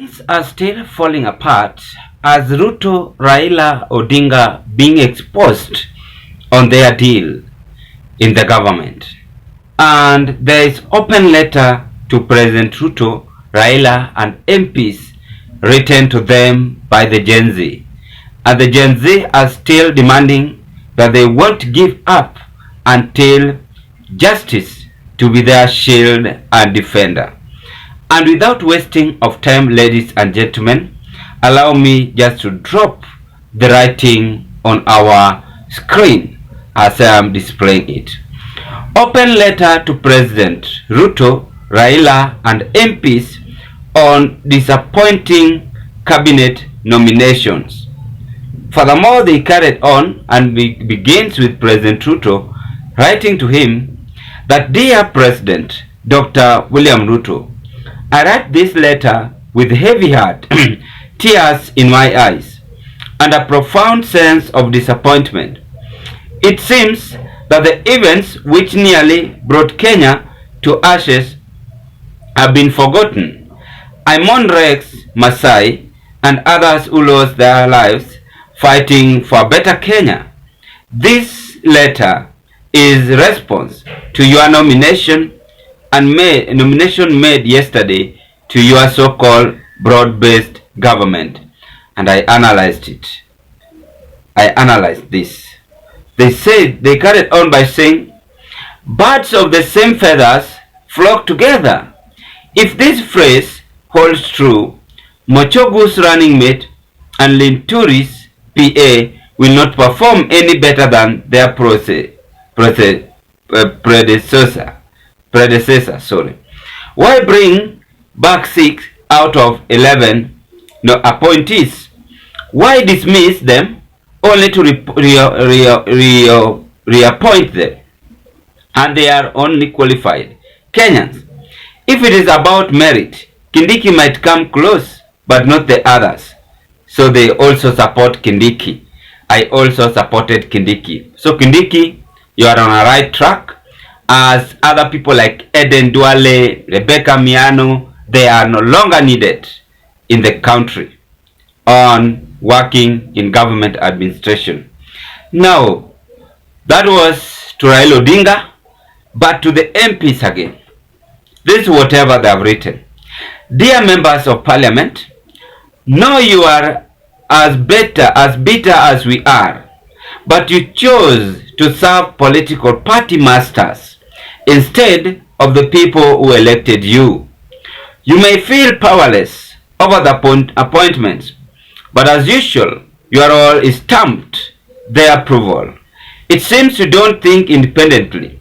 Things are still falling apart as Ruto Raila Odinga being exposed on their deal in the government. And there is open letter to President Ruto, Raila and MPs written to them by the Gen Z. And the Gen Z are still demanding that they won't give up until justice to be their shield and defender. And without wasting of time, ladies and gentlemen, allow me just to drop the writing on our screen as I am displaying it. Open letter to President Ruto, Raila and MPs on disappointing cabinet nominations. Furthermore, they carried on and begins with President Ruto writing to him that, "Dear President Dr. William Ruto, I write this letter with heavy heart, tears in my eyes, and a profound sense of disappointment. It seems that the events which nearly brought Kenya to ashes have been forgotten. I mourn Rex, Masai, and others who lost their lives fighting for a better Kenya. This letter is response to your nomination made yesterday to your so-called broad-based government, and I analyzed it. I analyzed this. They carried on by saying, birds of the same feathers flock together. If this phrase holds true, Mochogu's running mate and Linturi's PA will not perform any better than their predecessor. Why bring back 6 out of 11 appointees? Why dismiss them only to reappoint them? And they are only qualified Kenyans. If it is about merit, Kindiki might come close, but not the others. So they also support Kindiki. I also supported Kindiki. So Kindiki, you are on a right track. As other people like Eden Duale, Rebecca Miano, they are no longer needed in the country on working in government administration. Now, that was to Raila Odinga, but to the MPs again. This is whatever they have written. Dear members of parliament, know you are as bitter as we are, but you chose to serve political party masters instead of the people who elected you. You may feel powerless over the appointments, but as usual, your all is stamped their approval. It seems you don't think independently,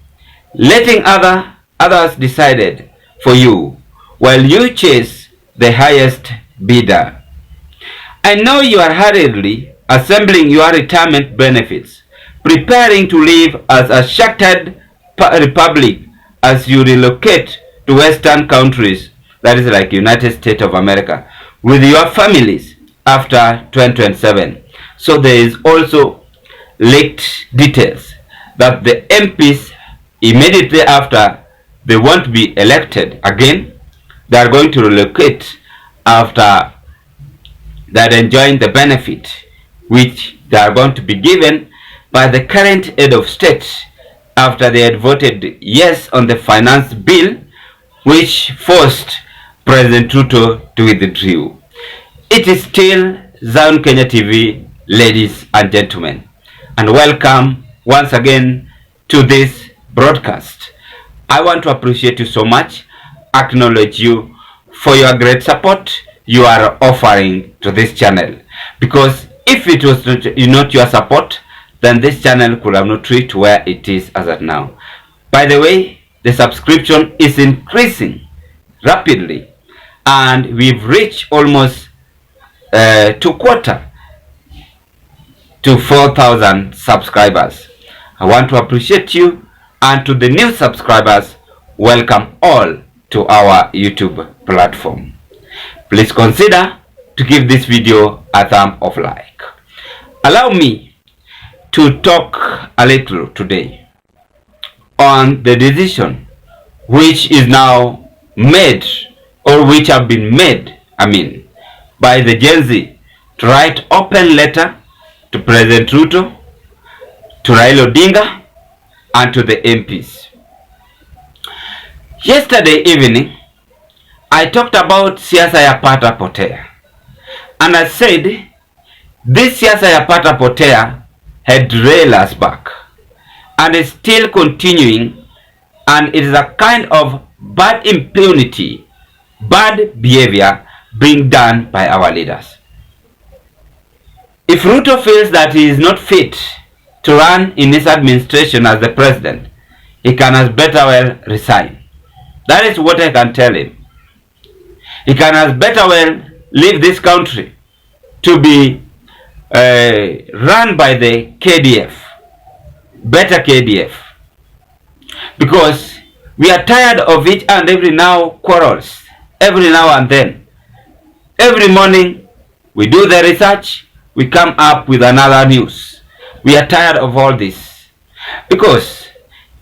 letting others decided for you, while you chase the highest bidder. I know you are hurriedly assembling your retirement benefits, preparing to live as a shattered republic as you relocate to Western countries, that is like United States of America, with your families after 2027. So there is also leaked details that the MPs immediately after they won't be elected again, they are going to relocate after that, enjoying the benefit which they are going to be given by the current head of state after they had voted yes on the finance bill, which forced President Ruto to withdraw. It is still Zion Kenya TV, ladies and gentlemen, and welcome once again to this broadcast. I want to appreciate you so much, acknowledge you for your great support you are offering to this channel, because if it was not your support, then this channel could have not reached where it is as of now. By the way, the subscription is increasing rapidly, and we've reached almost 2/4 to 4,000 subscribers. I want to appreciate you, and to the new subscribers, welcome all to our YouTube platform. Please consider to give this video a thumb of like. Allow me to talk a little today on the decision which is now made, or which have been made, by the Gen Z to write open letter to President Ruto, to Raila Odinga, and to the MPs. Yesterday evening, I talked about siasa ya pata potea, and I said this siasa ya pata potea had derailed us back and is still continuing, and it is a kind of bad impunity, bad behavior being done by our leaders. If Ruto feels that he is not fit to run in this administration as the president, he can as better well resign. That is what I can tell him. He can as better well leave this country to be run by the KDF, better KDF, because we are tired of each and every now quarrels, every now and then. Every morning we do the research, we come up with another news. We are tired of all this, because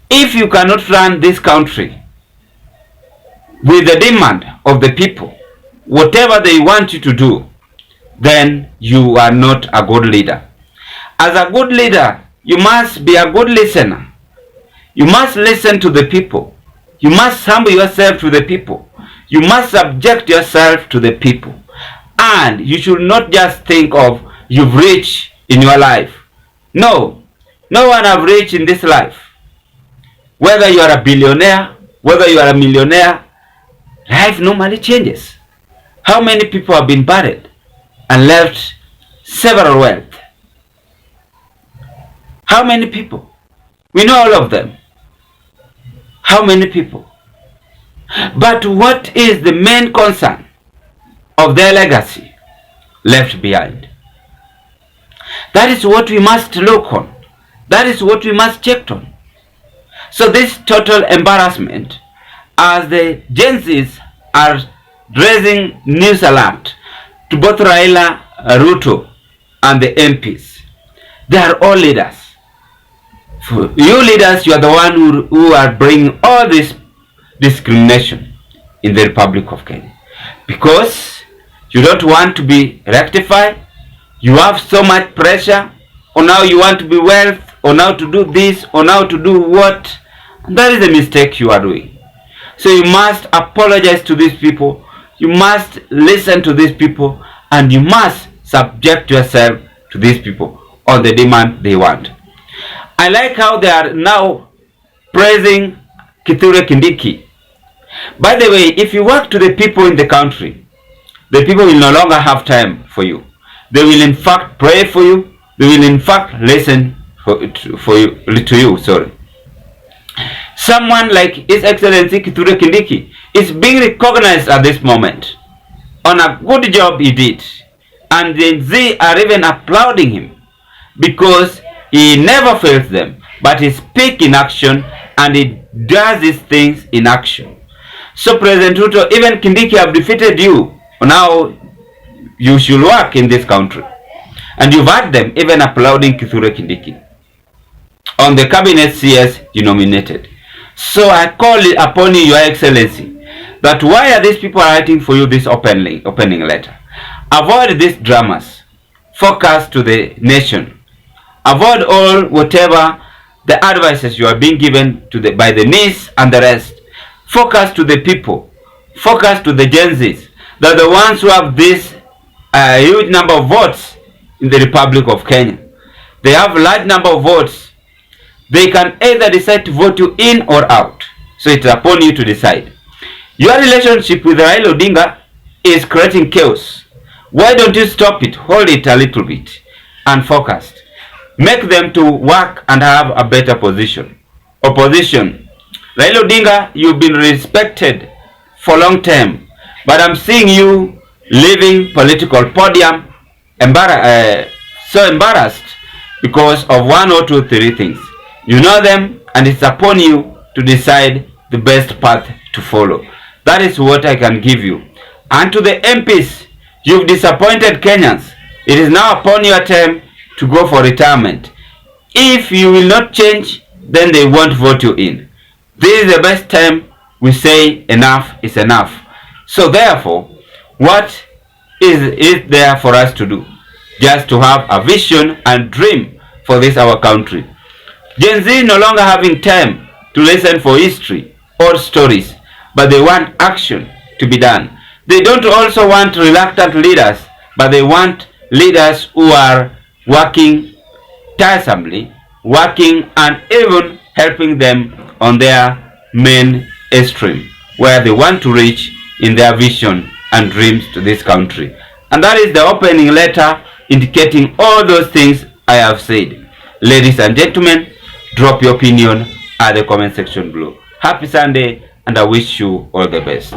if you cannot run this country with the demand of the people, whatever they want you to do, then you are not a good leader. As a good leader, you must be a good listener. You must listen to the people. You must humble yourself to the people. You must subject yourself to the people. And you should not just think of you've reached in your life. No, no one have reached in this life. Whether you are a billionaire, whether you are a millionaire, life normally changes. How many people have been buried and left several wealth? How many people? We know all of them. How many people? But what is the main concern of their legacy left behind? That is what we must look on. That is what we must check on. So this total embarrassment, as the Gen Zs are raising news alert to both Raila, Ruto, and the MPs, they are all leaders. For you leaders, you are the one who are bringing all this discrimination in the Republic of Kenya, because you don't want to be rectified. You have so much pressure on how you want to be wealth, on how to do this, on how to do what. And that is a mistake you are doing. So you must apologize to these people. You must listen to these people, and you must subject yourself to these people on the demand they want. I like how they are now praising Kithure Kindiki. By the way, if you work to the people in the country, the people will no longer have time for you. They will in fact pray for you. They will in fact listen to you. Sorry. Someone like His Excellency Kithure Kindiki is being recognized at this moment on a good job he did, and the Z are even applauding him because he never fails them, but he speaks in action and he does these things in action. So President Ruto, even Kindiki have defeated you on how you should work in this country, and you've had them even applauding Kithure Kindiki on the cabinet CS you nominated. So I call it upon you, Your Excellency, that why are these people writing for you this opening letter? Avoid these dramas. Focus to the nation. Avoid all whatever the advices you are being given to by the NIS and the rest. Focus to the people. Focus to the Gen Zs. They're the ones who have this huge number of votes in the Republic of Kenya. They have a large number of votes. They can either decide to vote you in or out. So it's upon you to decide. Your relationship with Raila Odinga is creating chaos. Why don't you stop it? Hold it a little bit and focus. Make them to work and have a better position. Opposition. Raila Odinga, you've been respected for a long time, but I'm seeing you leaving political podium so embarrassed because of 1 or 2, 3 things. You know them, and it's upon you to decide the best path to follow. That is what I can give you. And to the MPs, you've disappointed Kenyans. It is now upon your time to go for retirement. If you will not change, then they won't vote you in. This is the best time we say enough is enough. So therefore, what is there for us to do? Just to have a vision and dream for this our country. Gen Z no longer having time to listen for history or stories, but they want action to be done. They don't also want reluctant leaders, but they want leaders who are working tiresomely, working and even helping them on their mainstream, where they want to reach in their vision and dreams to this country. And that is the opening letter indicating all those things I have said. Ladies and gentlemen, drop your opinion at the comment section below. Happy Sunday, and I wish you all the best.